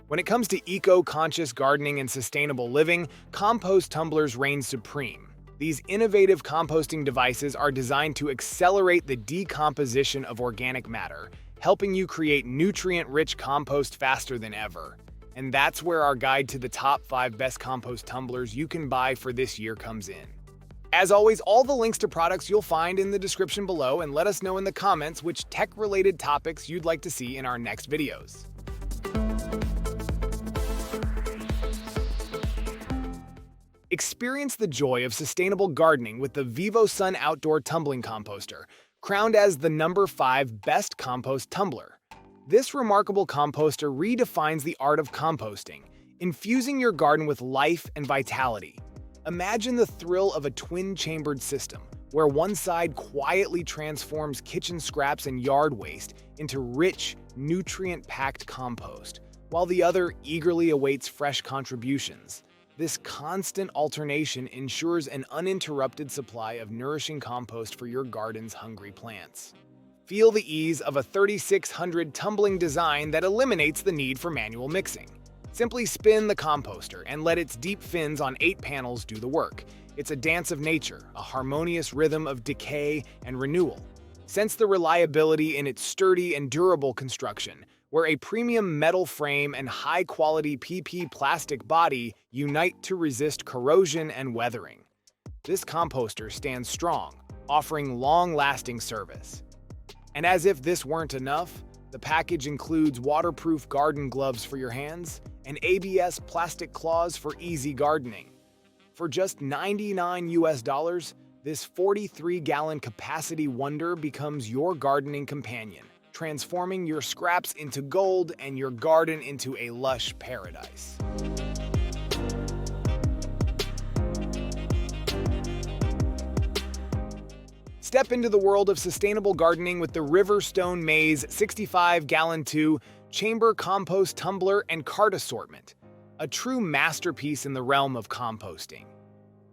When it comes to eco-conscious gardening and sustainable living, Compost Tumblers reign supreme. These innovative composting devices are designed to accelerate the decomposition of organic matter, helping you create nutrient-rich compost faster than ever. And that's where our guide to the top 5 best compost tumblers you can buy for this year comes in. As always, all the links to products you'll find in the description below, and let us know in the comments which tech-related topics you'd like to see in our next videos. Experience the joy of sustainable gardening with the Vivosun Outdoor Tumbling Composter, crowned as the number 5 best compost tumbler. This remarkable composter redefines the art of composting, infusing your garden with life and vitality. Imagine the thrill of a twin-chambered system, where one side quietly transforms kitchen scraps and yard waste into rich, nutrient-packed compost, while the other eagerly awaits fresh contributions. This constant alternation ensures an uninterrupted supply of nourishing compost for your garden's hungry plants. Feel the ease of a 3600 tumbling design that eliminates the need for manual mixing. Simply spin the composter and let its deep fins on 8 panels do the work. It's a dance of nature, a harmonious rhythm of decay and renewal. Sense the reliability in its sturdy and durable construction, where a premium metal frame and high-quality PP plastic body unite to resist corrosion and weathering. This composter stands strong, offering long-lasting service. And as if this weren't enough, the package includes waterproof garden gloves for your hands and ABS plastic claws for easy gardening. For just $99, this 43-gallon capacity wonder becomes your gardening companion, transforming your scraps into gold and your garden into a lush paradise. Step into the world of sustainable gardening with the Riverstone Maze 65-gallon 2-chamber compost tumbler and cart assortment, a true masterpiece in the realm of composting.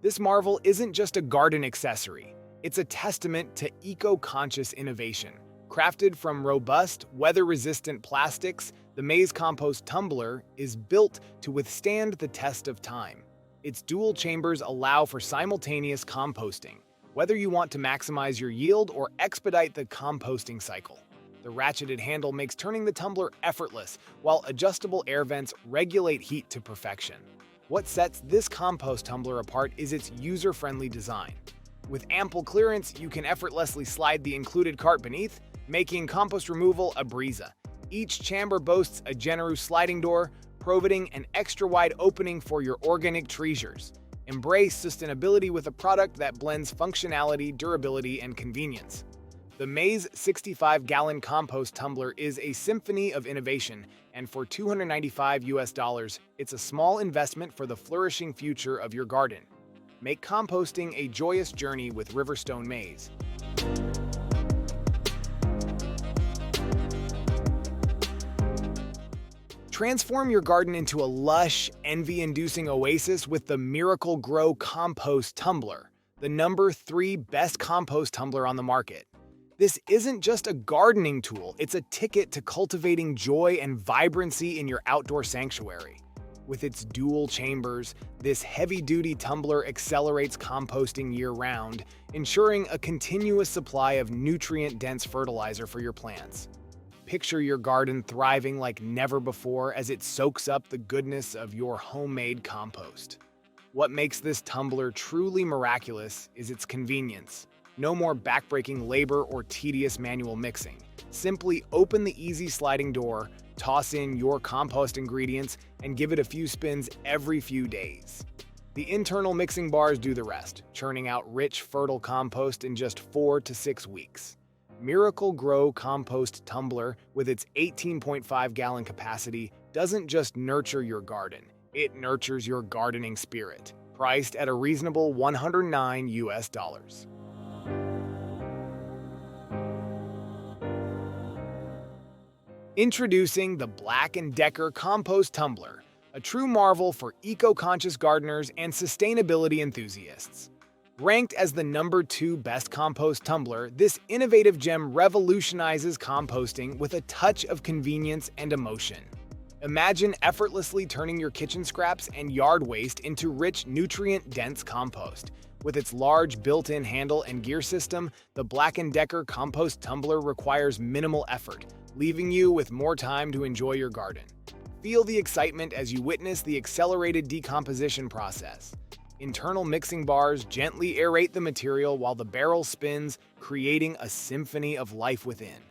This marvel isn't just a garden accessory, it's a testament to eco-conscious innovation. Crafted from robust, weather-resistant plastics, the Maze Compost Tumbler is built to withstand the test of time. Its dual chambers allow for simultaneous composting, whether you want to maximize your yield or expedite the composting cycle. The ratcheted handle makes turning the tumbler effortless, while adjustable air vents regulate heat to perfection. What sets this compost tumbler apart is its user-friendly design. With ample clearance, you can effortlessly slide the included cart beneath, making compost removal a breeze. Each chamber boasts a generous sliding door, providing an extra-wide opening for your organic treasures. Embrace sustainability with a product that blends functionality, durability, and convenience. The Maze 65-gallon compost tumbler is a symphony of innovation, and for $295, it's a small investment for the flourishing future of your garden. Make composting a joyous journey with Riverstone Maze. Transform your garden into a lush, envy-inducing oasis with the Miracle-Gro Compost Tumbler, the number 3 best compost tumbler on the market. This isn't just a gardening tool, it's a ticket to cultivating joy and vibrancy in your outdoor sanctuary. With its dual chambers, this heavy-duty tumbler accelerates composting year-round, ensuring a continuous supply of nutrient-dense fertilizer for your plants. Picture your garden thriving like never before as it soaks up the goodness of your homemade compost. What makes this tumbler truly miraculous is its convenience. No more backbreaking labor or tedious manual mixing. Simply open the easy sliding door, toss in your compost ingredients, and give it a few spins every few days. The internal mixing bars do the rest, churning out rich, fertile compost in just 4 to 6 weeks. Miracle-Gro Compost Tumbler, with its 18.5-gallon capacity, doesn't just nurture your garden, it nurtures your gardening spirit. Priced at a reasonable $109. Introducing the Black+Decker Compost Tumbler, a true marvel for eco-conscious gardeners and sustainability enthusiasts. Ranked as the number 2 best compost tumbler, this innovative gem revolutionizes composting with a touch of convenience and emotion. Imagine effortlessly turning your kitchen scraps and yard waste into rich, nutrient-dense compost. With its large built-in handle and gear system, the Black+Decker Compost Tumbler requires minimal effort, leaving you with more time to enjoy your garden. Feel the excitement as you witness the accelerated decomposition process. Internal mixing bars gently aerate the material while the barrel spins, creating a symphony of life within.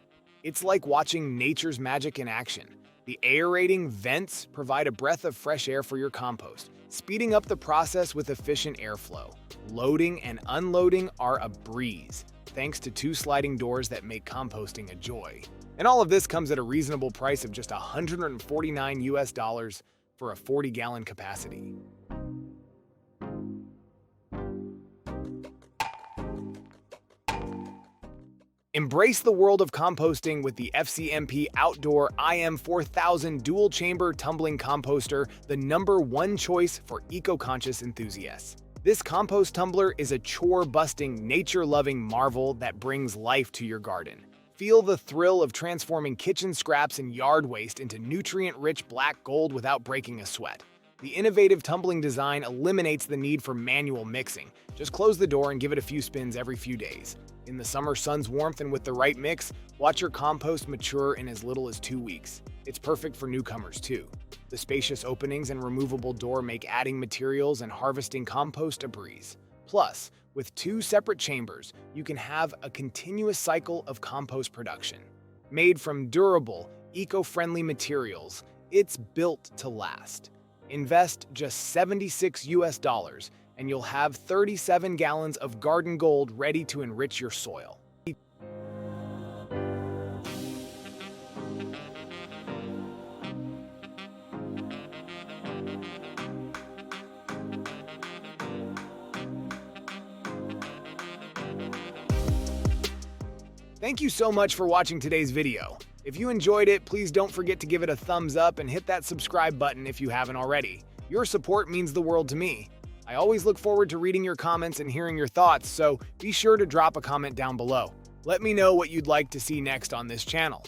It's like watching nature's magic in action. The aerating vents provide a breath of fresh air for your compost, speeding up the process with efficient airflow. Loading and unloading are a breeze, thanks to 2 sliding doors that make composting a joy. And all of this comes at a reasonable price of just $149 for a 40-gallon capacity. Embrace the world of composting with the FCMP Outdoor IM4000 dual-chamber tumbling composter, the #1 choice for eco-conscious enthusiasts. This compost tumbler is a chore-busting, nature-loving marvel that brings life to your garden. Feel the thrill of transforming kitchen scraps and yard waste into nutrient-rich black gold without breaking a sweat. The innovative tumbling design eliminates the need for manual mixing. Just close the door and give it a few spins every few days. In the summer sun's warmth and with the right mix, watch your compost mature in as little as 2 weeks. It's perfect for newcomers too. The spacious openings and removable door make adding materials and harvesting compost a breeze. Plus, with 2 separate chambers, you can have a continuous cycle of compost production. Made from durable, eco-friendly materials, it's built to last. Invest just $76 and you'll have 37 gallons of garden gold ready to enrich your soil. Thank you so much for watching today's video. If you enjoyed it, please don't forget to give it a thumbs up and hit that subscribe button if you haven't already. Your support means the world to me. I always look forward to reading your comments and hearing your thoughts, so be sure to drop a comment down below. Let me know what you'd like to see next on this channel.